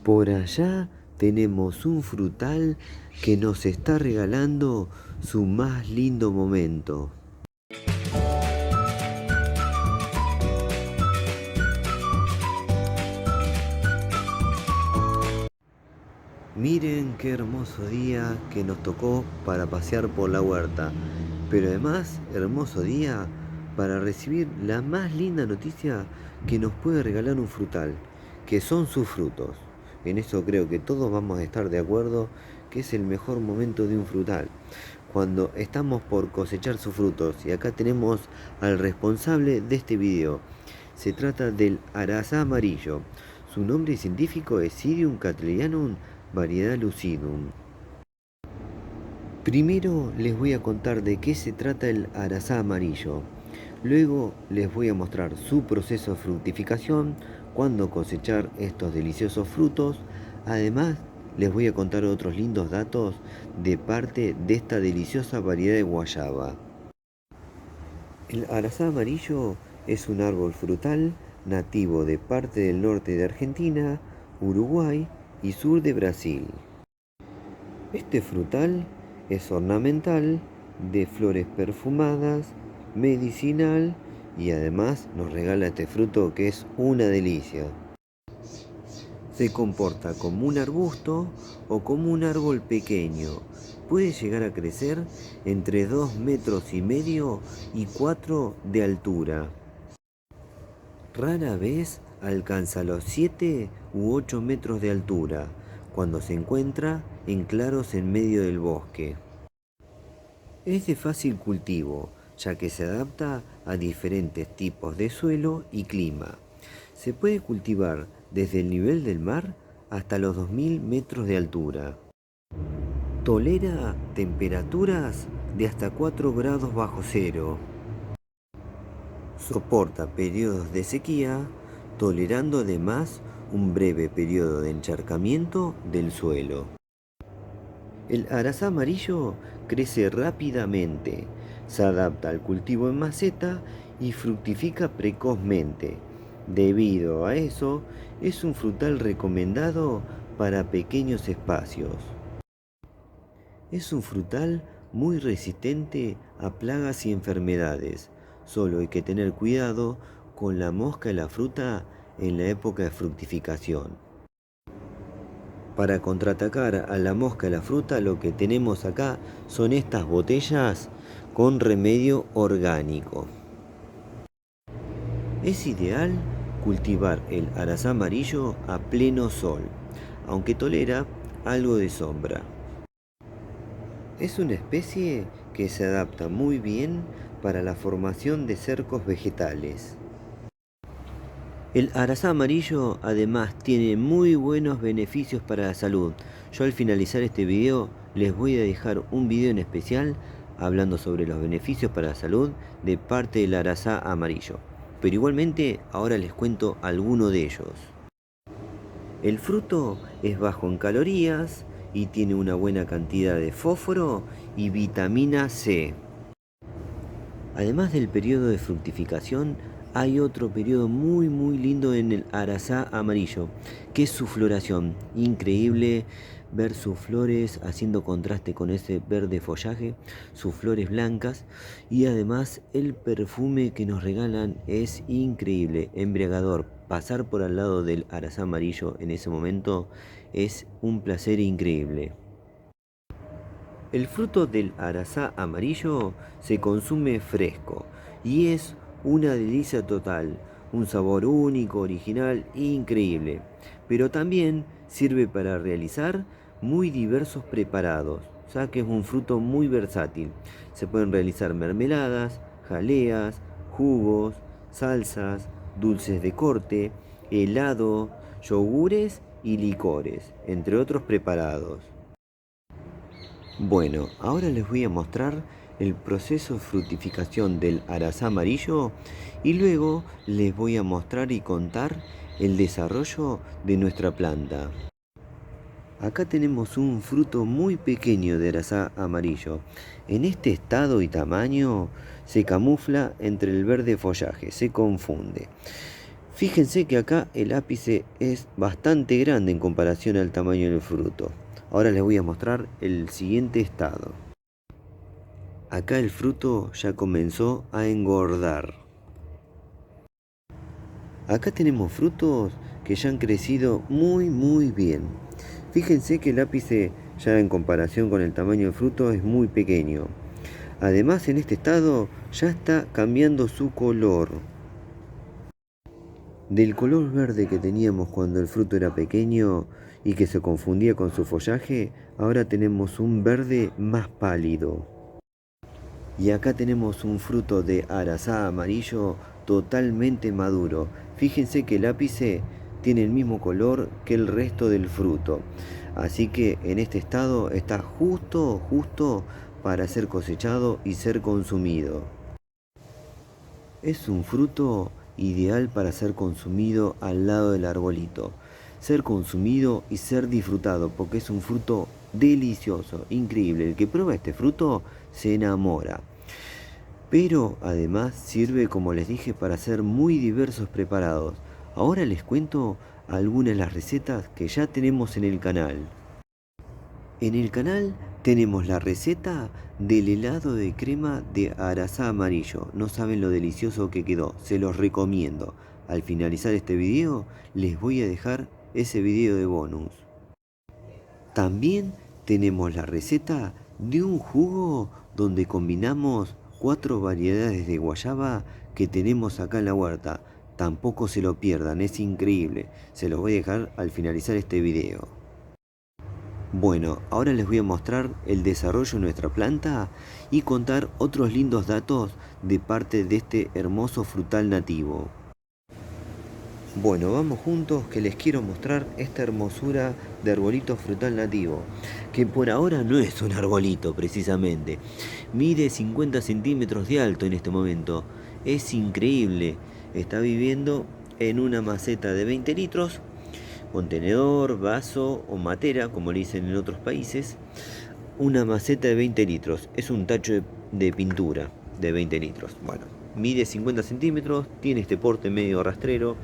Por allá tenemos un frutal que nos está regalando su más lindo momento. Miren qué hermoso día que nos tocó para pasear por la huerta, pero además hermoso día para recibir la más linda noticia que nos puede regalar un frutal, que son sus frutos. En eso creo que todos vamos a estar de acuerdo que es el mejor momento de un frutal, cuando estamos por cosechar sus frutos. Y acá tenemos al responsable de este video. Se trata del arazá amarillo. Su nombre científico es Cirium cattleyanum, variedad lucidum. Primero les voy a contar de qué se trata el arazá amarillo. Luego les voy a mostrar su proceso de fructificación, cuándo cosechar estos deliciosos frutos. Además, les voy a contar otros lindos datos de parte de esta deliciosa variedad de guayaba. El arazá amarillo es un árbol frutal nativo de parte del norte de Argentina, Uruguay y sur de Brasil. Este frutal es ornamental, de flores perfumadas, medicinal y además nos regala este fruto que es una delicia. Se comporta como un arbusto o como un árbol pequeño. Puede llegar a crecer entre 2,5 metros y 4 de altura. Rara vez alcanza los 7 u 8 metros de altura, cuando se encuentra en claros en medio del bosque. Es de fácil cultivo, ya que se adapta a diferentes tipos de suelo y clima. Se puede cultivar desde el nivel del mar hasta los 2.000 metros de altura. Tolera temperaturas de hasta 4 grados bajo cero. Soporta periodos de sequía, tolerando además un breve periodo de encharcamiento del suelo. El arazá amarillo crece rápidamente, se adapta al cultivo en maceta y fructifica precozmente. Debido a eso, es un frutal recomendado para pequeños espacios. Es un frutal muy resistente a plagas y enfermedades. Solo hay que tener cuidado con la mosca de la fruta en la época de fructificación. Para contraatacar a la mosca de la fruta, lo que tenemos acá son estas botellas con remedio orgánico. Es ideal cultivar el arazá amarillo a pleno sol, aunque tolera algo de sombra. Es una especie que se adapta muy bien para la formación de cercos vegetales. El arazá amarillo además tiene muy buenos beneficios para la salud. Yo al finalizar este video les voy a dejar un video en especial hablando sobre los beneficios para la salud de parte del arazá amarillo. Pero igualmente ahora les cuento alguno de ellos. El fruto es bajo en calorías y tiene una buena cantidad de fósforo y vitamina C. Además del periodo de fructificación, hay otro periodo muy lindo en el arazá amarillo, que es su floración. Increíble ver sus flores haciendo contraste con ese verde follaje, sus flores blancas, y además el perfume que nos regalan es increíble, embriagador. Pasar por al lado del arazá amarillo en ese momento es un placer increíble. El fruto del arazá amarillo se consume fresco y es una delicia total, un sabor único, original e increíble, pero también sirve para realizar muy diversos preparados, ya que es un fruto muy versátil. Se pueden realizar mermeladas, jaleas, jugos, salsas, dulces de corte, helado, yogures y licores, entre otros preparados. Bueno, ahora les voy a mostrar el proceso de fructificación del arazá amarillo y luego les voy a mostrar y contar el desarrollo de nuestra planta. Acá tenemos un fruto muy pequeño de arazá amarillo. En este estado y tamaño se camufla entre el verde follaje, se confunde. Fíjense que acá el ápice es bastante grande en comparación al tamaño del fruto. Ahora les voy a mostrar el siguiente estado. Acá el fruto ya comenzó a engordar. Acá tenemos frutos que ya han crecido muy bien. Fíjense que el ápice ya en comparación con el tamaño del fruto es muy pequeño. Además, en este estado ya está cambiando su color. Del color verde que teníamos cuando el fruto era pequeño y que se confundía con su follaje, ahora tenemos un verde más pálido. Y acá tenemos un fruto de arazá amarillo totalmente maduro. Fíjense que el ápice tiene el mismo color que el resto del fruto. Así que en este estado está justo para ser cosechado y ser consumido. Es un fruto ideal para ser consumido al lado del arbolito. Ser consumido y ser disfrutado porque es un fruto delicioso, increíble. El que prueba este fruto se enamora. Pero además sirve, como les dije, para hacer muy diversos preparados. Ahora les cuento algunas de las recetas que ya tenemos en el canal. En el canal tenemos la receta del helado de crema de arazá amarillo. No saben lo delicioso que quedó, se los recomiendo. Al finalizar este video les voy a dejar ese video de bonus. También tenemos la receta de un jugo donde combinamos 4 variedades de guayaba que tenemos acá en la huerta. Tampoco se lo pierdan, es increíble. Se los voy a dejar al finalizar este video. Bueno, ahora les voy a mostrar el desarrollo de nuestra planta y contar otros lindos datos de parte de este hermoso frutal nativo. Bueno, vamos juntos que les quiero mostrar esta hermosura de arbolito frutal nativo, que por ahora no es un arbolito precisamente, mide 50 centímetros de alto en este momento, es increíble, está viviendo en una maceta de 20 litros, contenedor, vaso o matera, como le dicen en otros países, una maceta de 20 litros, es un tacho de pintura de 20 litros, bueno. Mide 50 centímetros, tiene este porte medio rastrero,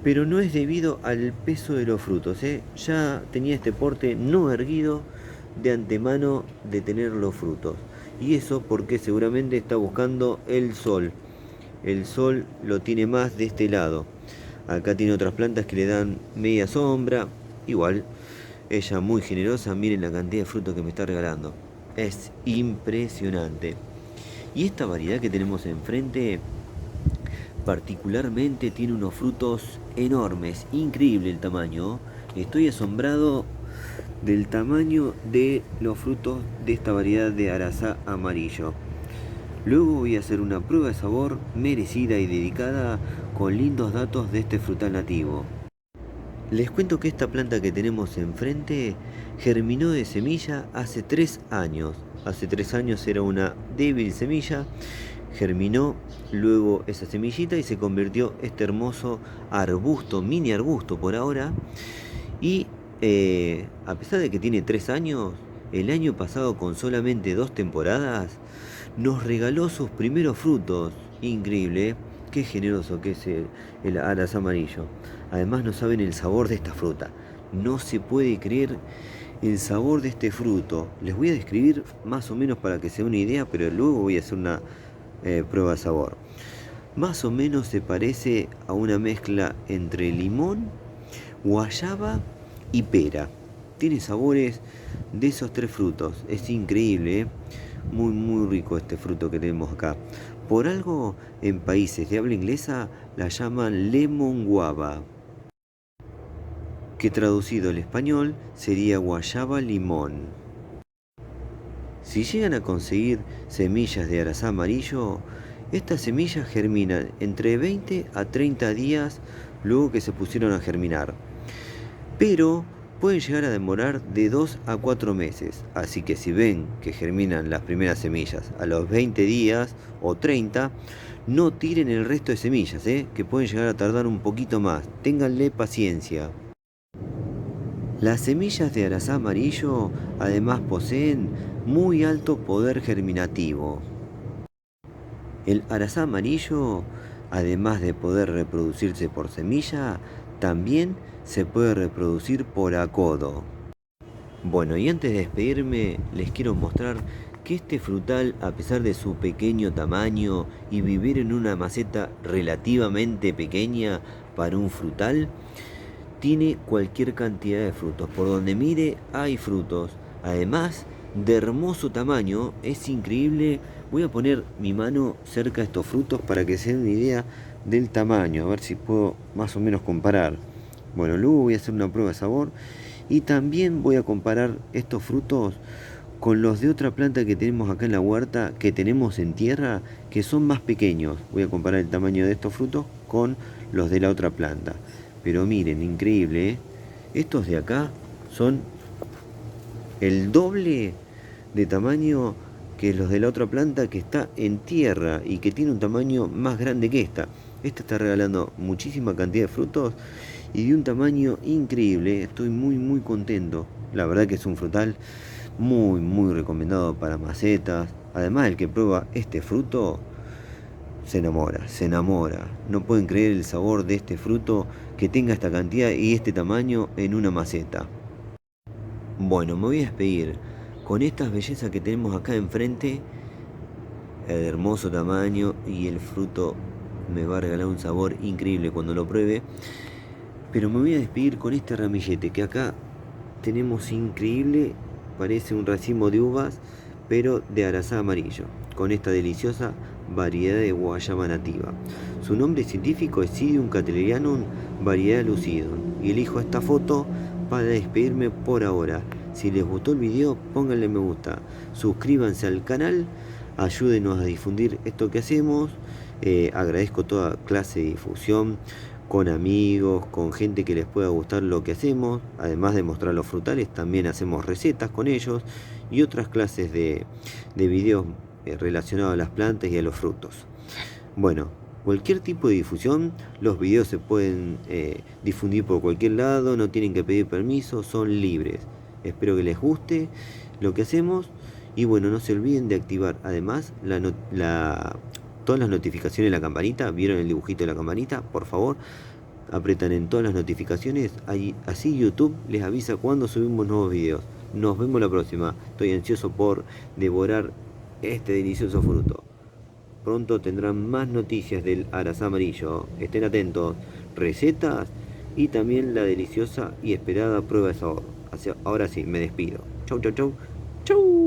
pero no es debido al peso de los frutos, ya tenía este porte no erguido de antemano de tener los frutos. Y eso porque seguramente está buscando el sol. El sol lo tiene más de este lado. Acá tiene otras plantas que le dan media sombra. Igual, ella muy generosa, miren la cantidad de frutos que me está regalando. Es impresionante. Y esta variedad que tenemos enfrente particularmente tiene unos frutos enormes, increíble el tamaño. Estoy asombrado del tamaño de los frutos de esta variedad de arazá amarillo. Luego voy a hacer una prueba de sabor merecida y dedicada con lindos datos de este frutal nativo. Les cuento que esta planta que tenemos enfrente germinó de semilla hace 3 años. Hace 3 años era una débil semilla, germinó luego esa semillita y se convirtió este hermoso arbusto, mini arbusto por ahora. Y a pesar de que tiene 3 años, el año pasado con solamente 2 temporadas, nos regaló sus primeros frutos. Increíble, ¿eh? Qué generoso que es el arazá amarillo. Además no saben el sabor de esta fruta. No se puede creer el sabor de este fruto. Les voy a describir más o menos para que se den una idea, pero luego voy a hacer una prueba de sabor. Más o menos se parece a una mezcla entre limón, guayaba y pera. Tiene sabores de esos 3 frutos. Es increíble, ¿eh? Muy rico este fruto que tenemos acá. Por algo en países de habla inglesa la llaman lemon guava, que traducido al español sería guayaba limón. Si llegan a conseguir semillas de arazá amarillo, estas semillas germinan entre 20 a 30 días luego que se pusieron a germinar. Pero pueden llegar a demorar de 2 a 4 meses, así que si ven que germinan las primeras semillas a los 20 días o 30, no tiren el resto de semillas, que pueden llegar a tardar un poquito más, ténganle paciencia. Las semillas de arazá amarillo además poseen muy alto poder germinativo. El arazá amarillo Además de poder reproducirse por semilla, también se puede reproducir por acodo. Bueno, y antes de despedirme, les quiero mostrar que este frutal, a pesar de su pequeño tamaño y vivir en una maceta relativamente pequeña para un frutal, tiene cualquier cantidad de frutos. Por donde mire hay frutos. Además de hermoso tamaño, es increíble. Voy a poner mi mano cerca de estos frutos para que se den una idea del tamaño. A ver si puedo más o menos comparar. Bueno, luego voy a hacer una prueba de sabor. Y también voy a comparar estos frutos con los de otra planta que tenemos acá en la huerta, que tenemos en tierra, que son más pequeños. Voy a comparar el tamaño de estos frutos con los de la otra planta. Pero miren, increíble, ¿eh? Estos de acá son el doble de tamaño que los de la otra planta que está en tierra y que tiene un tamaño más grande que esta. Esta está regalando muchísima cantidad de frutos y de un tamaño increíble. Estoy muy contento. La verdad que es un frutal muy recomendado para macetas. Además, el que prueba este fruto se enamora, se enamora. No pueden creer el sabor de este fruto que tenga esta cantidad y este tamaño en una maceta. Bueno, me voy a despedir con estas bellezas que tenemos acá enfrente, el hermoso tamaño y el fruto me va a regalar un sabor increíble cuando lo pruebe. Pero me voy a despedir con este ramillete que acá tenemos increíble, parece un racimo de uvas, pero de arazá amarillo, con esta deliciosa variedad de guayaba nativa. Su nombre científico es Psidium cattleyanum variedad lucidum. Y elijo esta foto para despedirme por ahora. Si les gustó el video, pónganle me gusta, suscríbanse al canal, ayúdenos a difundir esto que hacemos. Agradezco toda clase de difusión con amigos, con gente que les pueda gustar lo que hacemos. Además de mostrar los frutales, también hacemos recetas con ellos y otras clases de videos relacionados a las plantas y a los frutos. Bueno, cualquier tipo de difusión, los videos se pueden difundir por cualquier lado, no tienen que pedir permiso, son libres. Espero que les guste lo que hacemos y bueno, no se olviden de activar además todas las notificaciones de la campanita. ¿Vieron el dibujito de la campanita? Por favor, apretan en todas las notificaciones, así YouTube les avisa cuando subimos nuevos videos. Nos vemos la próxima. Estoy ansioso por devorar este delicioso fruto. Pronto tendrán más noticias del arazá amarillo. Estén atentos, recetas y también la deliciosa y esperada prueba de sabor. Ahora sí, me despido. Chau.